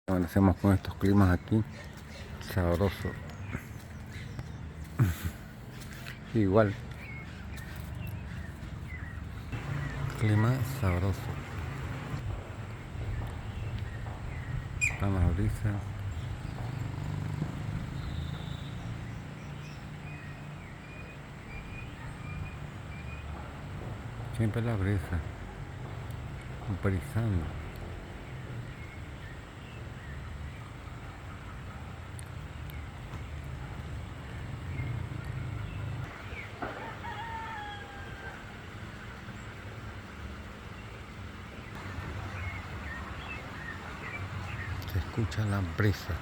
Amanecemos con estos climas aquí, sabroso. Igual, clima sabroso. Vamos a brisa. Siempre la brisa, brisando. Se escucha la brisa.